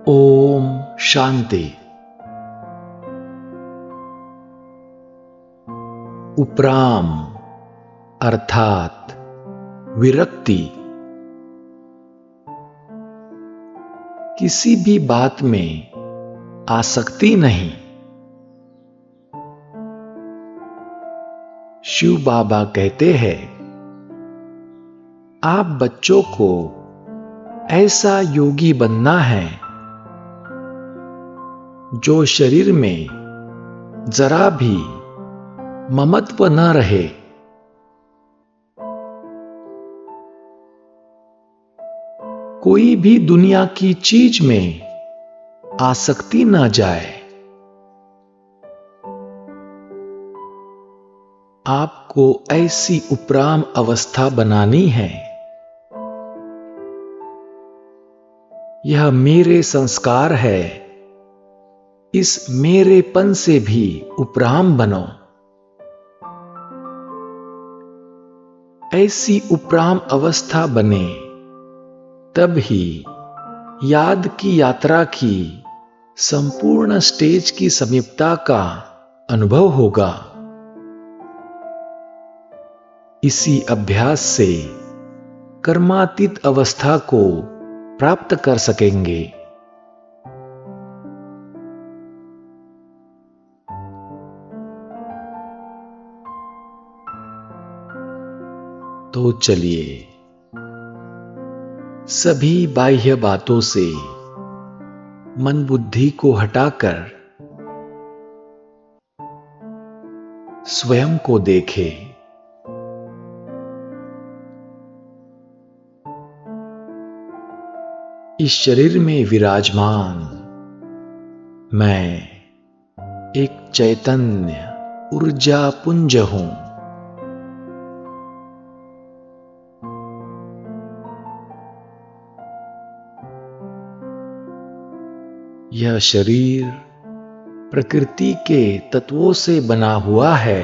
ओम शांति। उपराम अर्थात विरक्ति किसी भी बात में आसक्ति नहीं। शिव बाबा कहते हैं, आप बच्चों को ऐसा योगी बनना है जो शरीर में जरा भी ममत्व न रहे। कोई भी दुनिया की चीज में आसक्ति न जाए। आपको ऐसी उपराम अवस्था बनानी है। यह मेरे संस्कार है। इस मेरेपन से भी उपराम बनो। ऐसी उपराम अवस्था बने तब ही याद की यात्रा की संपूर्ण स्टेज की समीपता का अनुभव होगा। इसी अभ्यास से कर्मातीत अवस्था को प्राप्त कर सकेंगे। तो चलिए सभी बाह्य बातों से मन बुद्धि को हटाकर स्वयं को देखें। इस शरीर में विराजमान मैं एक चैतन्य ऊर्जा पुंज हूं। यह शरीर प्रकृति के तत्वों से बना हुआ है।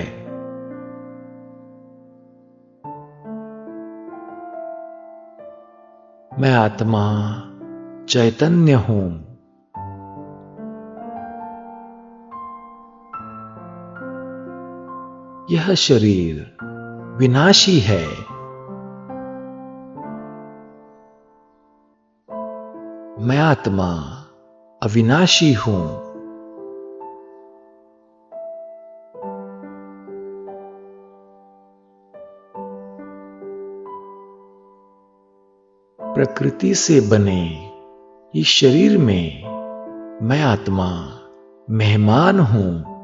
मैं आत्मा चैतन्य हूं। यह शरीर विनाशी है। मैं आत्मा अविनाशी हूं। प्रकृति से बने इस शरीर में मैं आत्मा मेहमान हूं।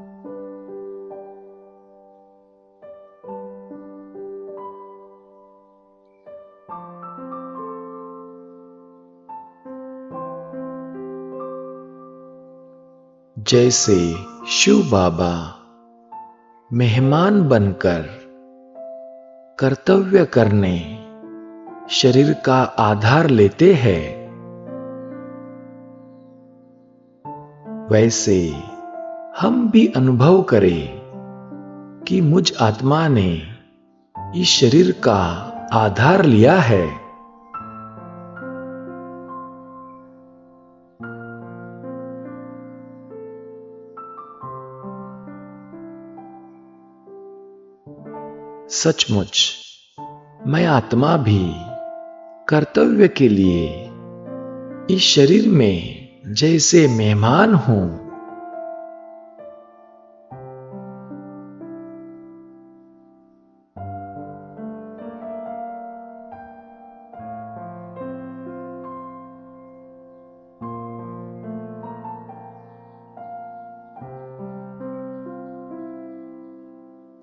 जैसे शिव बाबा मेहमान बनकर कर्तव्य करने शरीर का आधार लेते हैं, वैसे हम भी अनुभव करें कि मुझ आत्मा ने इस शरीर का आधार लिया है। सचमुच मैं आत्मा भी कर्तव्य के लिए इस शरीर में जैसे मेहमान हूं।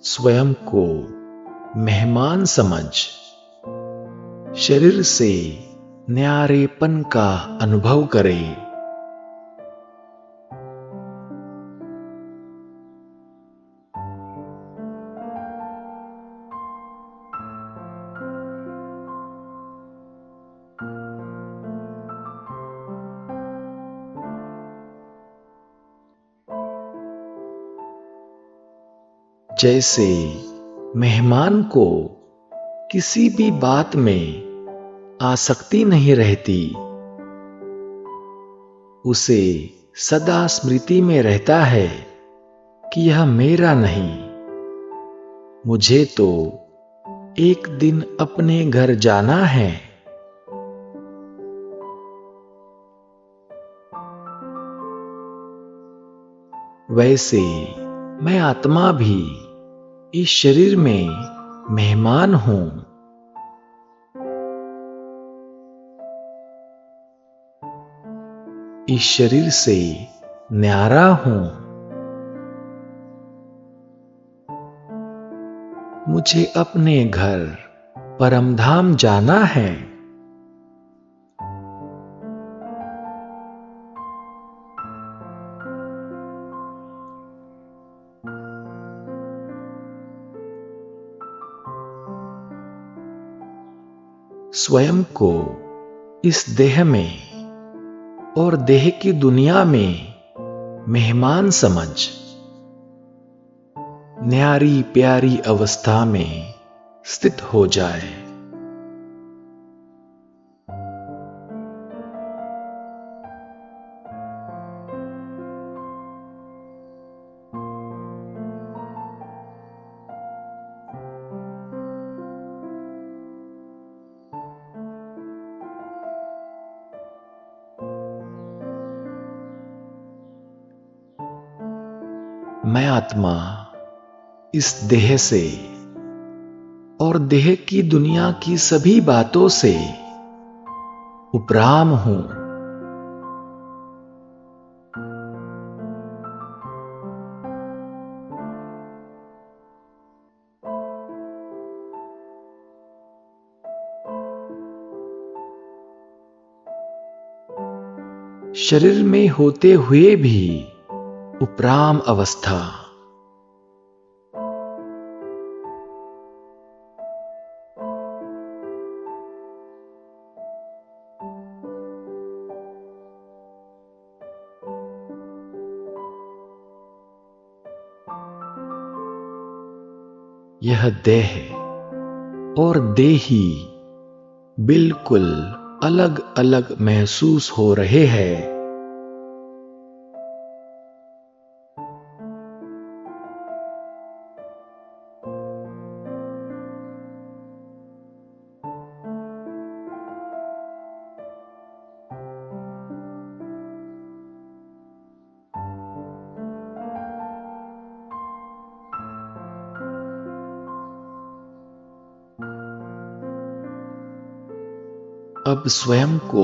स्वयं को मेहमान समझ शरीर से न्यारेपन का अनुभव करें। जैसे मेहमान को किसी भी बात में आसक्ति नहीं रहती, उसे सदा स्मृति में रहता है कि यह मेरा नहीं, मुझे तो एक दिन अपने घर जाना है। वैसे मैं आत्मा भी इस शरीर में मेहमान हूं। इस शरीर से न्यारा हूं। मुझे अपने घर परमधाम जाना है। स्वयं को इस देह में और देह की दुनिया में मेहमान समझ न्यारी प्यारी अवस्था में स्थित हो जाए। मैं आत्मा इस देह से और देह की दुनिया की सभी बातों से उपराम हूं। शरीर में होते हुए भी उपराम अवस्था। यह देह और देही बिल्कुल अलग अलग महसूस हो रहे हैं। अब स्वयं को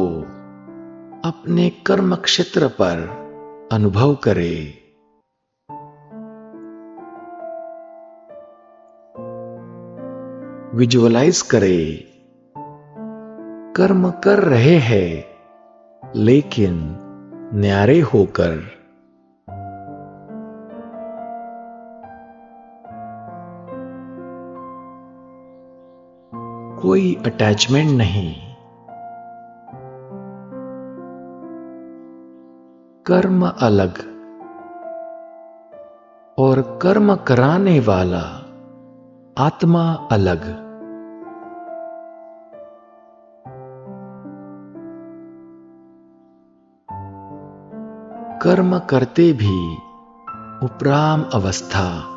अपने कर्म क्षेत्र पर अनुभव करें। विजुअलाइज करें कर्म कर रहे हैं लेकिन न्यारे होकर। कोई अटैचमेंट नहीं। कर्म अलग और कर्म कराने वाला आत्मा अलग। कर्म करते भी उपराम अवस्था।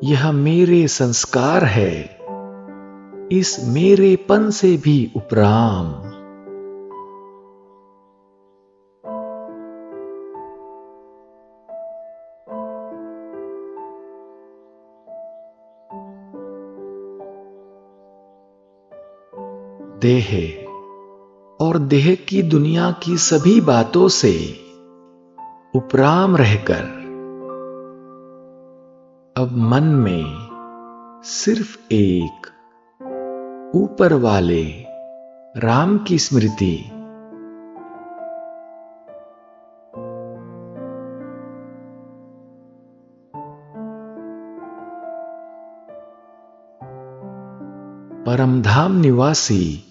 यह मेरे संस्कार है, इस मेरेपन से भी उपराम। देह और देह की दुनिया की सभी बातों से उपराम रहकर अब मन में सिर्फ एक ऊपर वाले राम की स्मृति। परमधाम निवासी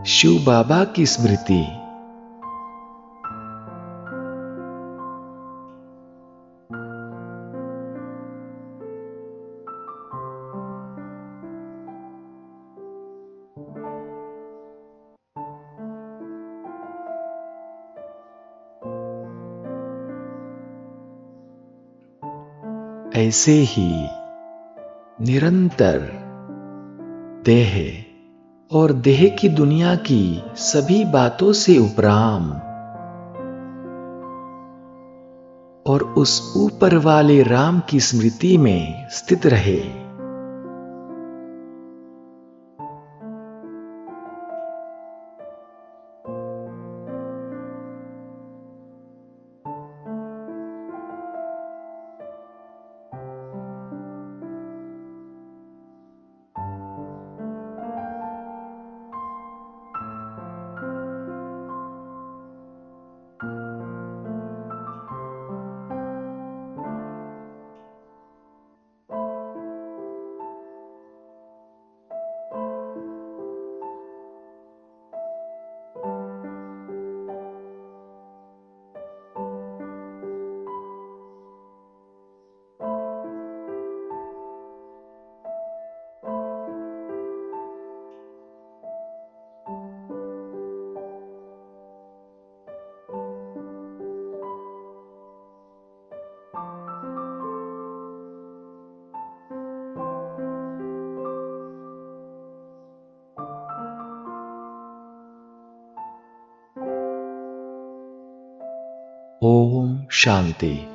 शिव बाबा की स्मृति। ऐसे ही निरंतर देह और देह की दुनिया की सभी बातों से उपराम और उस ऊपर वाले राम की स्मृति में स्थित रहे। ओम शांति।